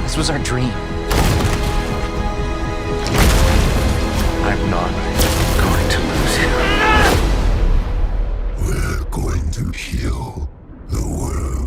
This was our dream. I'm not going to lose him. We're going to heal the world.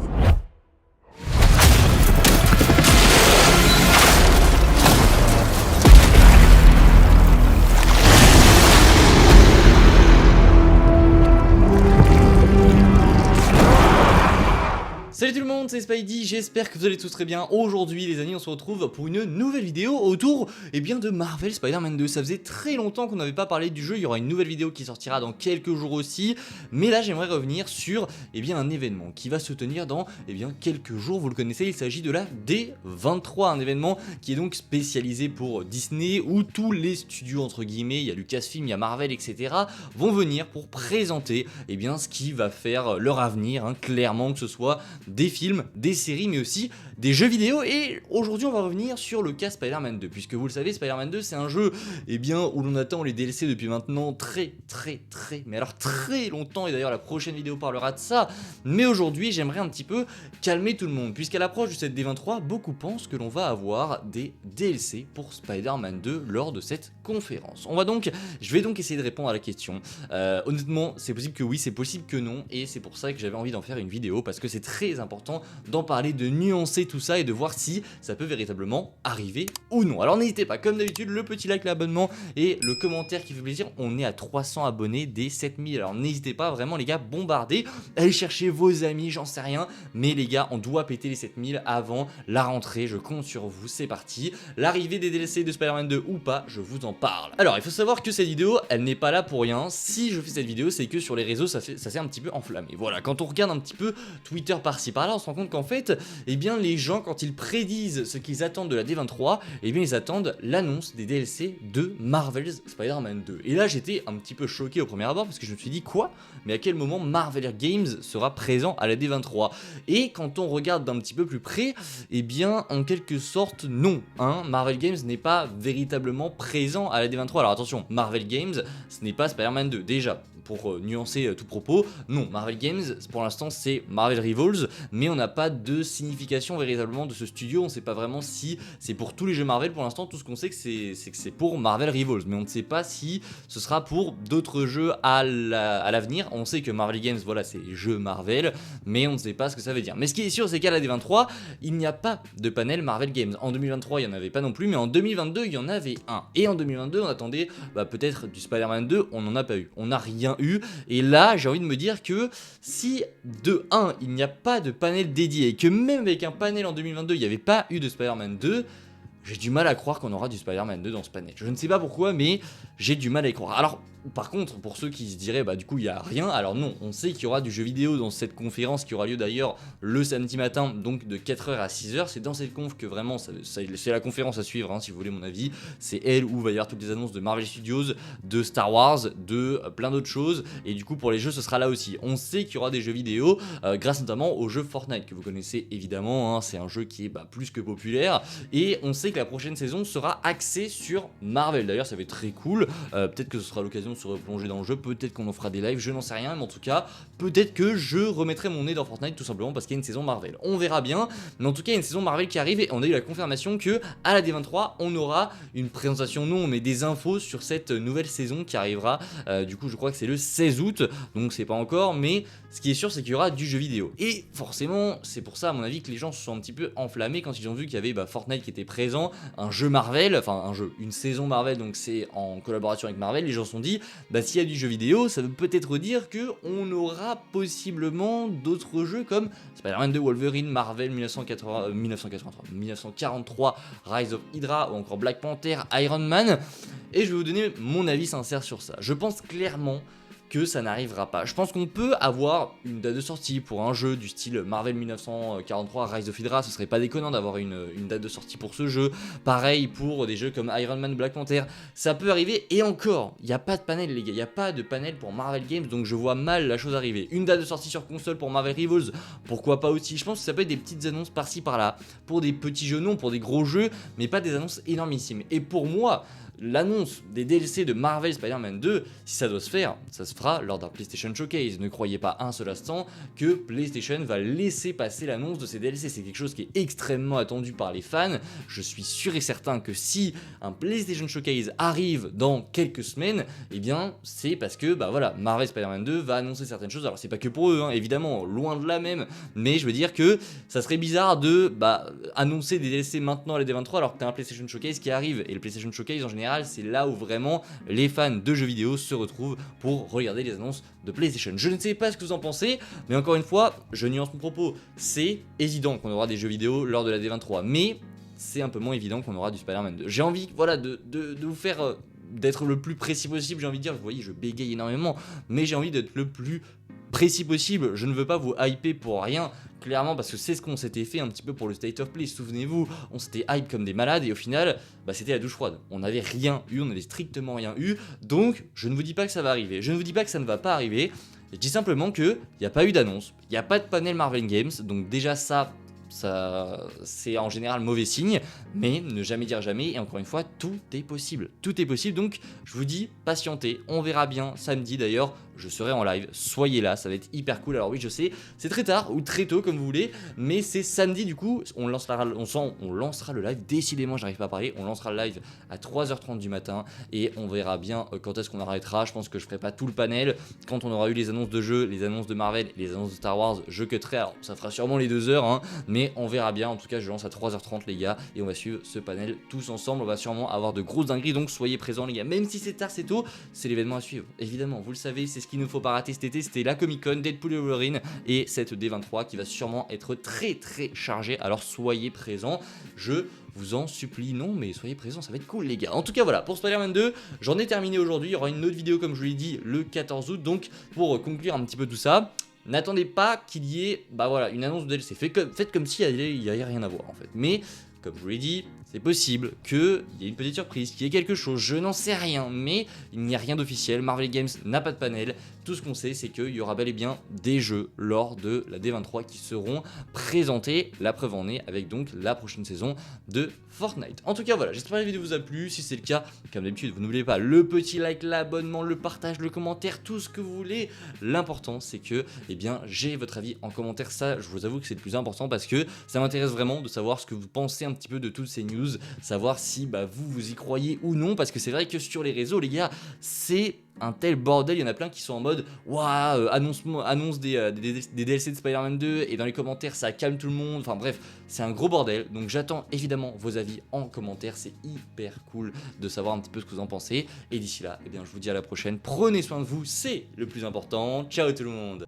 Salut tout le monde, c'est Spidey, j'espère que vous allez tous très bien. Aujourd'hui les amis, on se retrouve pour une nouvelle vidéo autour de Marvel Spider-Man 2. Ça faisait très longtemps qu'on n'avait pas parlé du jeu, il y aura une nouvelle vidéo qui sortira dans quelques jours aussi. Mais là j'aimerais revenir sur un événement qui va se tenir dans quelques jours. Vous le connaissez, il s'agit de la D23, un événement qui est donc spécialisé pour Disney, où tous les studios entre guillemets, il y a Lucasfilm, il y a Marvel, etc. vont venir pour présenter ce qui va faire leur avenir, clairement, que ce soit des films, des séries, mais aussi des jeux vidéo. Et aujourd'hui on va revenir sur le cas Spider-Man 2, puisque vous le savez, Spider-Man 2 c'est un jeu où l'on attend les DLC depuis maintenant très longtemps, et d'ailleurs la prochaine vidéo parlera de ça. Mais aujourd'hui j'aimerais un petit peu calmer tout le monde, puisqu'à l'approche de cette D23, beaucoup pensent que l'on va avoir des DLC pour Spider-Man 2 lors de cette conférence. Je vais donc essayer de répondre à la question. Honnêtement, c'est possible que oui, c'est possible que non, et c'est pour ça que j'avais envie d'en faire une vidéo, parce que c'est très important d'en parler, de nuancer tout ça et de voir si ça peut véritablement arriver ou non. Alors n'hésitez pas, comme d'habitude, le petit like, l'abonnement et le commentaire qui fait plaisir. On est à 300 abonnés des 7000, alors n'hésitez pas, vraiment les gars, bombardez, allez chercher vos amis, j'en sais rien, mais les gars, on doit péter les 7000 avant la rentrée, je compte sur vous, c'est parti. L'arrivée des DLC de Spider-Man 2 ou pas, je vous en parle. Alors il faut savoir que cette vidéo, elle n'est pas là pour rien. Si je fais cette vidéo, c'est que sur les réseaux, ça s'est un petit peu enflammé. Voilà, quand on regarde un petit peu Twitter par-ci par-là, on se rend compte qu'en fait, les gens, quand ils prédisent ce qu'ils attendent de la D23, ils attendent l'annonce des DLC de Marvel's Spider-Man 2. Et là, j'étais un petit peu choqué au premier abord, parce que je me suis dit, quoi? Mais à quel moment Marvel Games sera présent à la D23? Et quand on regarde d'un petit peu plus près, en quelque sorte, non. Marvel Games n'est pas véritablement présent à la D23. Alors attention, Marvel Games, ce n'est pas Spider-Man 2, déjà. Pour nuancer tout propos, non, Marvel Games pour l'instant c'est Marvel Rivals, mais on n'a pas de signification véritablement de ce studio. On ne sait pas vraiment si c'est pour tous les jeux Marvel. Pour l'instant, tout ce qu'on sait c'est que c'est pour Marvel Rivals, mais on ne sait pas si ce sera pour d'autres jeux à l'avenir. On sait que Marvel Games, voilà, c'est les jeux Marvel, mais on ne sait pas ce que ça veut dire. Mais ce qui est sûr, c'est qu'à la D23, il n'y a pas de panel Marvel Games. En 2023, il n'y en avait pas non plus, mais en 2022, il y en avait un. Et en 2022, on attendait peut-être du Spider-Man 2, on n'en a pas eu. On n'a rien eu. Et là, j'ai envie de me dire que si de 1, il n'y a pas de panel dédié, et que même avec un panel en 2022, il n'y avait pas eu de Spider-Man 2, j'ai du mal à croire qu'on aura du Spider-Man 2 dans ce panel. Je ne sais pas pourquoi, mais j'ai du mal à y croire. Alors, par contre, pour ceux qui se diraient, du coup, il n'y a rien, alors non, on sait qu'il y aura du jeu vidéo dans cette conférence qui aura lieu d'ailleurs le samedi matin, donc de 4h à 6h. C'est dans cette conf que vraiment, c'est la conférence à suivre, si vous voulez mon avis. C'est elle où va y avoir toutes les annonces de Marvel Studios, de Star Wars, de plein d'autres choses. Et du coup, pour les jeux, ce sera là aussi. On sait qu'il y aura des jeux vidéo, grâce notamment au jeu Fortnite, que vous connaissez évidemment. C'est un jeu qui est plus que populaire. Et on sait que la prochaine saison sera axée sur Marvel. D'ailleurs, ça va être très cool. Peut-être que ce sera l'occasion de se replonger dans le jeu, peut-être qu'on en fera des lives, je n'en sais rien, mais en tout cas, peut-être que je remettrai mon nez dans Fortnite tout simplement parce qu'il y a une saison Marvel. On verra bien, mais en tout cas, il y a une saison Marvel qui arrive et on a eu la confirmation que à la D23, on aura une présentation, non, mais des infos sur cette nouvelle saison qui arrivera. Du coup, je crois que c'est le 16 août, donc c'est pas encore, mais ce qui est sûr, c'est qu'il y aura du jeu vidéo. Et forcément, c'est pour ça, à mon avis, que les gens se sont un petit peu enflammés quand ils ont vu qu'il y avait Fortnite qui était présent, un jeu Marvel, enfin un jeu, une saison Marvel, donc c'est en collaboration avec Marvel. Les gens se sont dit, s'il y a du jeu vidéo, ça veut peut-être dire qu'on aura possiblement d'autres jeux comme Spider-Man 2, Wolverine, Marvel 1943, Rise of Hydra ou encore Black Panther, Iron Man. Et je vais vous donner mon avis sincère sur ça. Je pense clairement que ça n'arrivera pas. Je pense qu'on peut avoir une date de sortie pour un jeu du style Marvel 1943, Rise of Hydra, ce serait pas déconnant d'avoir une date de sortie pour ce jeu. Pareil pour des jeux comme Iron Man, Black Panther, ça peut arriver, et encore, il n'y a pas de panel les gars, il n'y a pas de panel pour Marvel Games, donc je vois mal la chose arriver. Une date de sortie sur console pour Marvel Rivals, pourquoi pas aussi. Je pense que ça peut être des petites annonces par-ci par-là, pour des petits jeux, non, pour des gros jeux, mais pas des annonces énormissimes. Et pour moi, l'annonce des DLC de Marvel Spider-Man 2, si ça doit se faire, ça se fera lors d'un PlayStation Showcase. Ne croyez pas un seul instant que PlayStation va laisser passer l'annonce de ces DLC. C'est quelque chose qui est extrêmement attendu par les fans. Je suis sûr et certain que si un PlayStation Showcase arrive dans quelques semaines, eh bien c'est parce que bah voilà, Marvel Spider-Man 2 va annoncer certaines choses. Alors c'est pas que pour eux, hein, évidemment, loin de là même, mais je veux dire que ça serait bizarre de annoncer des DLC maintenant à la D23 alors que t'as un PlayStation Showcase qui arrive. Et le PlayStation Showcase en général, c'est là où vraiment les fans de jeux vidéo se retrouvent pour regarder les annonces de PlayStation. Je ne sais pas ce que vous en pensez, mais encore une fois, je nuance mon propos. C'est évident qu'on aura des jeux vidéo lors de la D23, mais c'est un peu moins évident qu'on aura du Spider-Man 2. J'ai envie, voilà, de vous faire d'être le plus précis possible. J'ai envie de dire, vous voyez, je bégaye énormément, mais j'ai envie d'être le plus précis possible. Je ne veux pas vous hyper pour rien, clairement, parce que c'est ce qu'on s'était fait un petit peu pour le State of Play. Souvenez-vous, on s'était hype comme des malades et au final, c'était la douche froide. On n'avait rien eu, on n'avait strictement rien eu. Donc, je ne vous dis pas que ça va arriver. Je ne vous dis pas que ça ne va pas arriver. Je dis simplement qu'il n'y a pas eu d'annonce, il n'y a pas de panel Marvel Games, donc déjà ça c'est en général mauvais signe, mais ne jamais dire jamais, et encore une fois, tout est possible, donc je vous dis, patientez, on verra bien samedi d'ailleurs, je serai en live, soyez là, ça va être hyper cool. Alors oui, je sais, c'est très tard ou très tôt comme vous voulez, mais c'est samedi du coup, on lancera le live, décidément j'arrive pas à parler, on lancera le live à 3h30 du matin, et on verra bien quand est-ce qu'on arrêtera. Je pense que je ferai pas tout le panel, quand on aura eu les annonces de jeux, les annonces de Marvel, les annonces de Star Wars, je cutterai, alors ça fera sûrement les 2 heures, hein, mais on verra bien. En tout cas, je lance à 3h30 les gars, et on va suivre ce panel tous ensemble. On va sûrement avoir de grosses dingueries, donc soyez présents les gars, même si c'est tard, c'est tôt, c'est l'événement à suivre, évidemment, vous le savez, c'est ce qu'il ne faut pas rater cet été. C'était la Comic Con, Deadpool et Wolverine, et cette D23 qui va sûrement être très très chargée, alors soyez présents, je vous en supplie. Non mais soyez présents, ça va être cool les gars. En tout cas voilà, pour Spider-Man 2, j'en ai terminé aujourd'hui. Il y aura une autre vidéo comme je vous l'ai dit le 14 août, donc pour conclure un petit peu tout ça, n'attendez pas qu'il y ait une annonce de DLC. Faites comme s'il n'y avait rien à voir en fait. Mais comme je vous l'ai dit, c'est possible qu'il y ait une petite surprise, qu'il y ait quelque chose, je n'en sais rien, mais il n'y a rien d'officiel. Marvel Games n'a pas de panel. Tout ce qu'on sait, c'est qu'il y aura bel et bien des jeux lors de la D23 qui seront présentés. La preuve en est avec donc la prochaine saison de Fortnite. En tout cas, voilà, j'espère que la vidéo vous a plu. Si c'est le cas, comme d'habitude, vous n'oubliez pas le petit like, l'abonnement, le partage, le commentaire, tout ce que vous voulez. L'important, c'est que, j'ai votre avis en commentaire. Ça, je vous avoue que c'est le plus important parce que ça m'intéresse vraiment de savoir ce que vous pensez un petit peu de toutes ces news, savoir si vous y croyez ou non, parce que c'est vrai que sur les réseaux, les gars, c'est un tel bordel, il y en a plein qui sont en mode waouh, annonce des DLC de Spider-Man 2, et dans les commentaires ça calme tout le monde, enfin bref, c'est un gros bordel. Donc j'attends évidemment vos avis en commentaire, c'est hyper cool de savoir un petit peu ce que vous en pensez, et d'ici là, je vous dis à la prochaine, prenez soin de vous, c'est le plus important, ciao tout le monde.